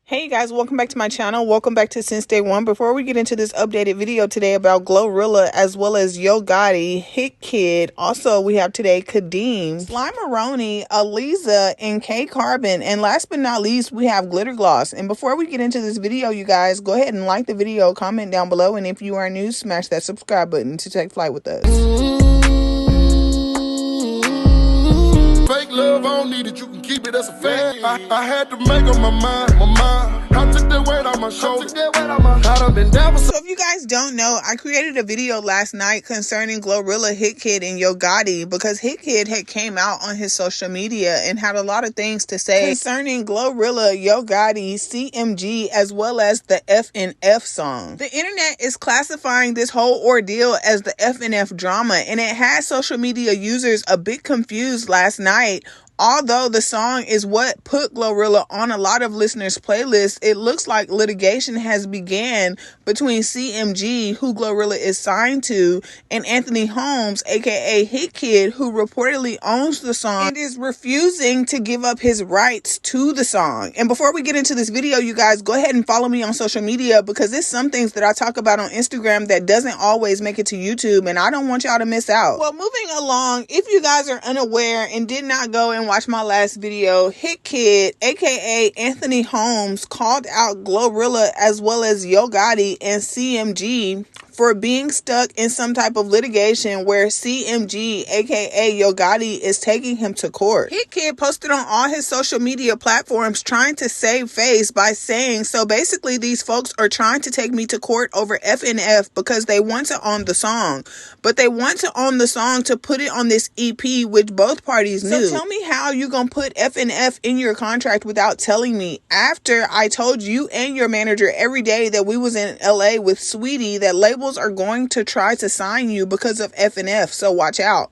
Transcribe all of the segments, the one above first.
Hey guys, welcome back to my channel. Welcome back to Since Day One. Before we get into this updated video today about Glorilla as well as gotti Hitkidd, also we have today Kadeem, Slimeroni, Aliza, and K Carbon, and last but not least we have Glitter Gloss. And before we get into this video, you guys go ahead and like the video, comment down below, and if you are new, smash that subscribe button to take flight with us. Fake love, I don't need it, you can keep it, that's a fact. I had to make up my mind. I took that weight on my shoulders. I done been down for So if you guys don't know, I created a video last night concerning Glorilla Hitkidd and gotti because Hitkidd had came out on his social media and had a lot of things to say concerning Glorilla, gotti CMG, as well as the FNF song. The internet is classifying this whole ordeal as the FNF drama, and it had social media users a bit confused last night. Although the song is what put Glorilla on a lot of listeners' playlists, it looks like litigation has began between CMG, who Glorilla is signed to, and Anthony Holmes, aka Hitkidd, who reportedly owns the song and is refusing to give up his rights to the song. And before we get into this video, you guys, go ahead and follow me on social media because there's some things that I talk about on Instagram that doesn't always make it to YouTube, and I don't want y'all to miss out. Well, moving along, if you guys are unaware and did not go and watch my last video, Hitkidd, aka Anthony Holmes, called out Glorilla as well as gotti and CMG for being stuck in some type of litigation where CMG, aka gotti, is taking him to court. Hitkidd posted on all his social media platforms trying to save face by saying, so basically these folks are trying to take me to court over FNF because they want to own the song, but they want to own the song to put it on this EP, which both parties knew. So tell me how you gonna put FNF in your contract without telling me, after I told you and your manager every day that we was in LA with Sweetie that labels are going to try to sign you because of FNF, so watch out.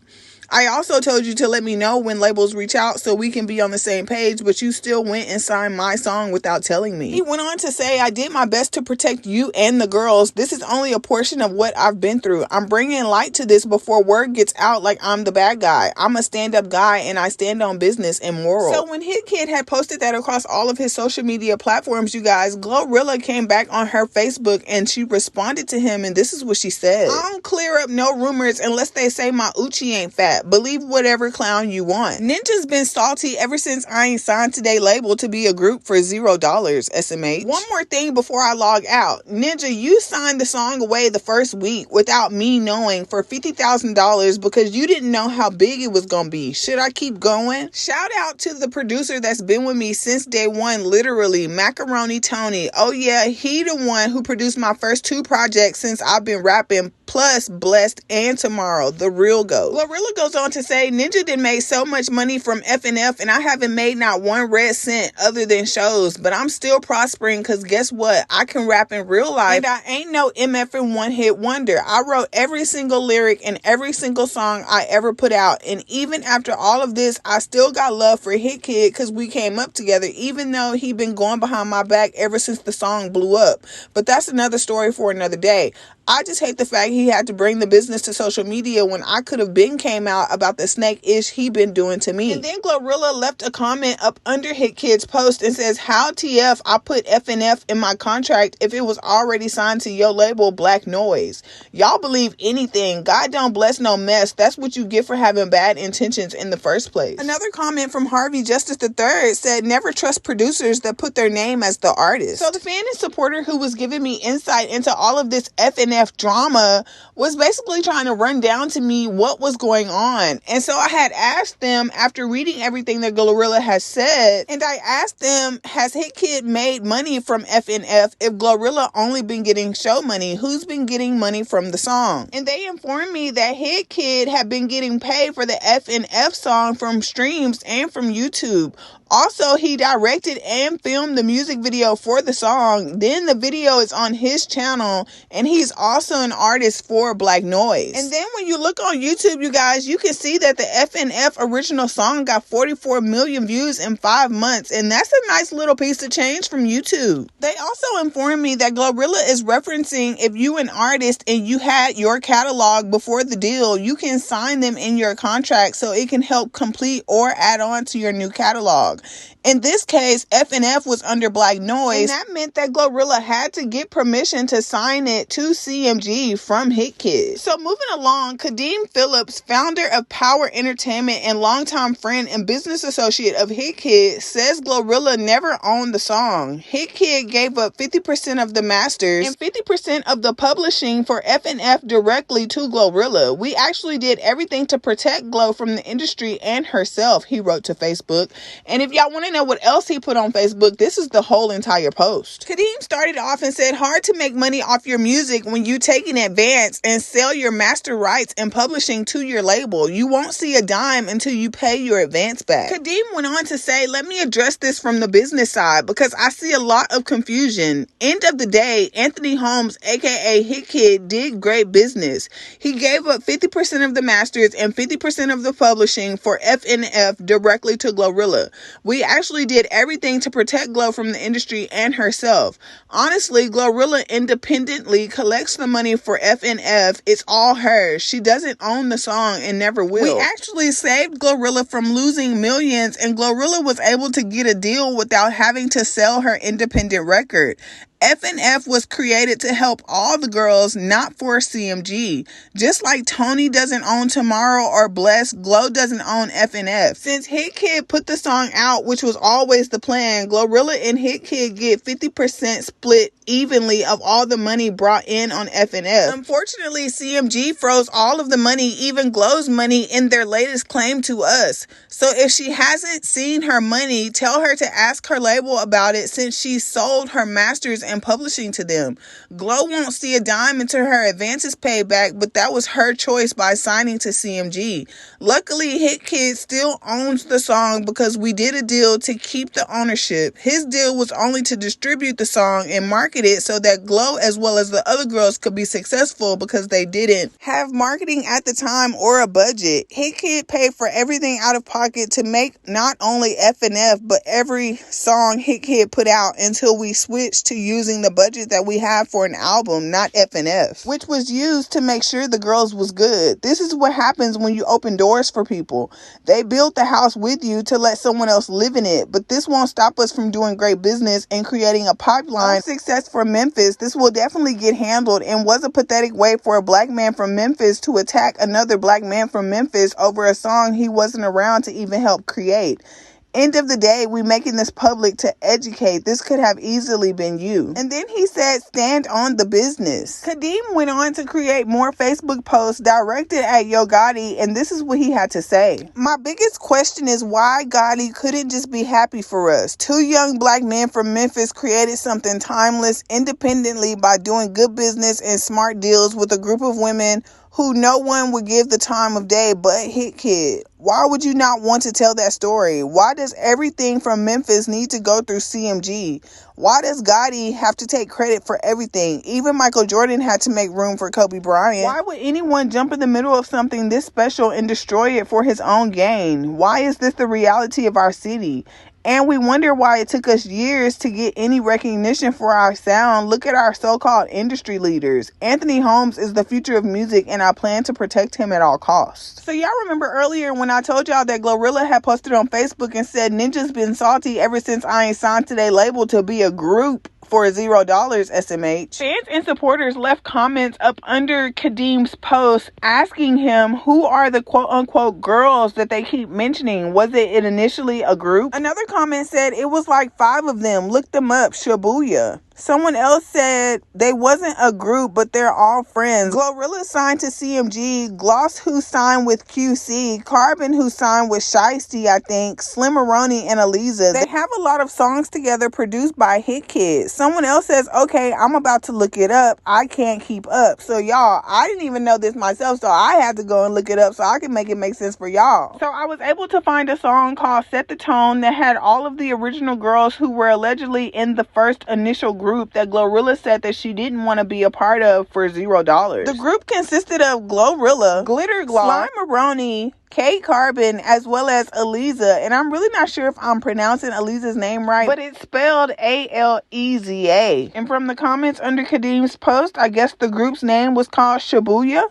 I also told you to let me know when labels reach out so we can be on the same page, but you still went and signed my song without telling me. He went on to say, I did my best to protect you and the girls. This is only a portion of what I've been through. I'm bringing light to this before word gets out like I'm the bad guy. I'm a stand-up guy and I stand on business and moral. So when Hitkidd had posted that across all of his social media platforms, you guys, Glorilla came back on her Facebook and she responded to him, and this is what she said. I don't clear up no rumors unless they say my Uchi ain't fat. Believe whatever clown you want. Ninja's been salty ever since I ain't signed to their label to be a group for $0, SMH. One more thing before I log out. Ninja, you signed the song away the first week without me knowing for $50,000 because you didn't know how big it was gonna be. Should I keep going? Shout out to the producer that's been with me since day one, literally, Macaroni Tony. Oh yeah, he the one who produced my first 2 projects since I've been rapping, plus Blessed and Tomorrow, the real GOAT. Glorilla goes on to say, Ninja done made so much money from FNF and I haven't made not one red cent other than shows, but I'm still prospering because guess what? I can rap in real life and I ain't no MFing one-hit wonder. I wrote every single lyric and every single song I ever put out, and even after all of this, I still got love for Hitkidd because we came up together, even though he been going behind my back ever since the song blew up. But that's another story for another day. I just hate the fact he had to bring the business to social media when I could have been came out about the snake-ish he been doing to me. And then Glorilla left a comment up under Hitkidd's post and says, how TF I put FNF in my contract if it was already signed to your label Black Noise? Y'all believe anything. God don't bless no mess. That's what you get for having bad intentions in the first place. Another comment from Harvey Justice III said, never trust producers that put their name as the artist. So the fan and supporter who was giving me insight into all of this FNF drama was basically trying to run down to me what was going on. And so I had asked them, after reading everything that Glorilla has said, and I asked them, has Hitkidd made money from FNF if Glorilla only been getting show money? Who's been getting money from the song? And they informed me that Hitkidd had been getting paid for the FNF song from streams and from YouTube. Also, he directed and filmed the music video for the song. Then the video is on his channel, and he's also an artist for Black Noise. And then when you look on YouTube, you guys, you can see that the FNF original song got 44 million views in 5 months, and that's a nice little piece of change from YouTube. They also informed me that Glorilla is referencing if you an artist and you had your catalog before the deal, you can sign them in your contract so it can help complete or add on to your new catalog. dog. In this case, FNF was under Black Noise, and that meant that Glorilla had to get permission to sign it to CMG from Hitkidd. So moving along, Kadeem Phillips, founder of Power Entertainment and longtime friend and business associate of Hitkidd, says Glorilla never owned the song. Hitkidd gave up 50% of the masters and 50% of the publishing for FNF directly to Glorilla. We actually did everything to protect Glo from the industry and herself, he wrote to Facebook. And if y'all want to know what else he put on Facebook, this is the whole entire post. Kadeem started off and said, hard to make money off your music when you take an advance and sell your master rights and publishing to your label. You won't see a dime until you pay your advance back. Kadeem went on to say, let me address this from the business side because I see a lot of confusion. End of the day, Anthony Holmes, aka Hitkidd, did great business. He gave up 50% of the masters and 50% of the publishing for FNF directly to Glorilla. We actually did everything to protect Glo from the industry and herself. Honestly, Glorilla independently collects the money for FNF. It's all hers. She doesn't own the song and never will. We actually saved Glorilla from losing millions, and Glorilla was able to get a deal without having to sell her independent record. FNF was created to help all the girls, not for CMG. Just like Tony doesn't own Tomorrow or Bless, Glo doesn't own FNF. Since Hitkidd put the song out, which was always the plan, Glorilla and Hitkidd get 50% split evenly of all the money brought in on FNF. Unfortunately, CMG froze all of the money, even Glo's money, in their latest claim to us. So if she hasn't seen her money, tell her to ask her label about it since she sold her masters and publishing to them. Glo won't see a dime until her advances paid back, but that was her choice by signing to CMG. Luckily, Hitkidd still owns the song because we did a deal to keep the ownership. His deal was only to distribute the song and market it so that Glo as well as the other girls could be successful because they didn't have marketing at the time or a budget. Hitkidd paid for everything out of pocket to make not only FNF but every song Hitkidd put out until we switched to using the budget that we have for an album, not FNF, which was used to make sure the girls was good. This is what happens when you open doors for people. They built the house with you to let someone else live in it, but this won't stop us from doing great business and creating a pipeline of success for Memphis. This will definitely get handled and was a pathetic way for a black man from Memphis to attack another black man from Memphis over a song he wasn't around to even help create. End of the day, we making this public to educate. This could have easily been you. And then he said, stand on the business. Kadeem went on to create more Facebook posts directed at Yo Gotti, and this is what he had to say. My biggest question is why Gotti couldn't just be happy for us. Two young black men from Memphis created something timeless independently by doing good business and smart deals with a group of women who no one would give the time of day but Hitkidd. Why would you not want to tell that story? Why does everything from Memphis need to go through CMG? Why does Gotti have to take credit for everything? Even Michael Jordan had to make room for Kobe Bryant. Why would anyone jump in the middle of something this special and destroy it for his own gain? Why is this the reality of our city? And we wonder why it took us years to get any recognition for our sound. Look at our so-called industry leaders. Anthony Holmes is the future of music, and I plan to protect him at all costs. So y'all remember earlier when I told y'all that Glorilla had posted on Facebook and said, Ninja's been salty ever since I ain't signed to their label to be a group for $0 SMH. Fans and supporters left comments up under Kadeem's post asking him who are the quote-unquote girls that they keep mentioning. Was it initially a group? Another comment said it was like 5 of them. Look them up. Shibuya. Someone else said they wasn't a group, but they're all friends. Glorilla signed to CMG, Gloss who signed with QC, Carbon who signed with Shiesty, I think, Slimmeroni and Aliza. They have a lot of songs together produced by Hitkidd. Someone else says, okay, I'm about to look it up. I can't keep up. So y'all, I didn't even know this myself, so I had to go and look it up so I can make it make sense for y'all. So I was able to find a song called Set the Tone that had all of the original girls who were allegedly in the first initial group that Glorilla said that she didn't want to be a part of for $0. The group consisted of Glorilla, Glitter Gloss, Slimeroni, K Carbon, as well as Aliza, and I'm really not sure if I'm pronouncing Aliza's name right, but it's spelled Aleza. And from the comments under Kadeem's post, I guess the group's name was called Shibuya.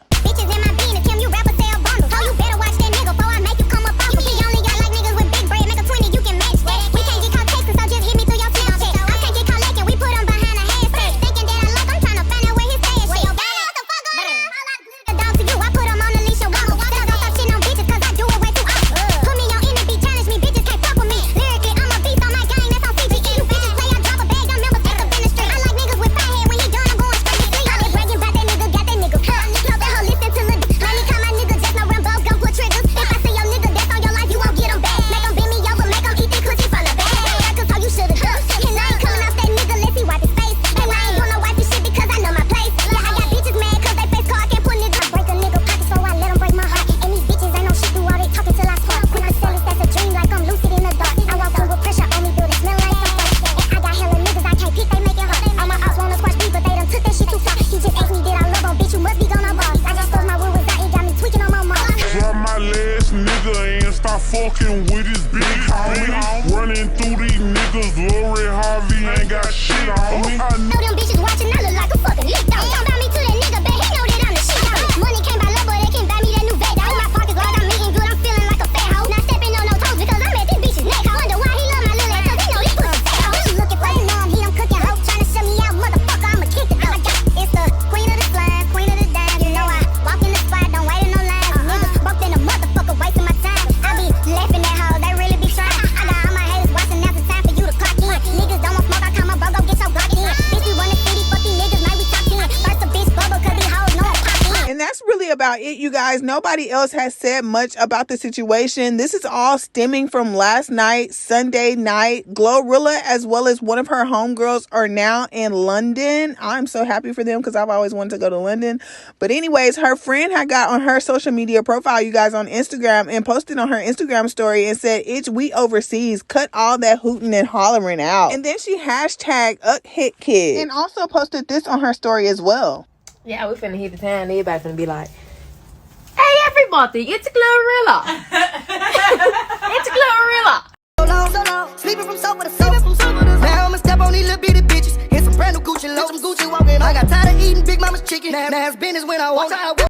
about it, you guys. Nobody else has said much about the situation. This is all stemming from last night, Sunday night. Glorilla, as well as one of her homegirls, are now in London. I'm so happy for them because I've always wanted to go to London. But anyways, her friend had got on her social media profile, you guys, on Instagram, and posted on her Instagram story and said, "It's we overseas. Cut all that hooting and hollering out." And then she hashtag Hitkidd and also posted this on her story as well. Yeah, we finna hit the town. Everybody finna be like, "Hey, everybody, it's Glorilla. It's Glorilla." So long, sleeping from sofa to sofa. Now I'ma step on these little bitty bitches. Here's some brand new Gucci low, some Gucci walking. I got tired of eating Big Mama's chicken. Now it's business when I walk.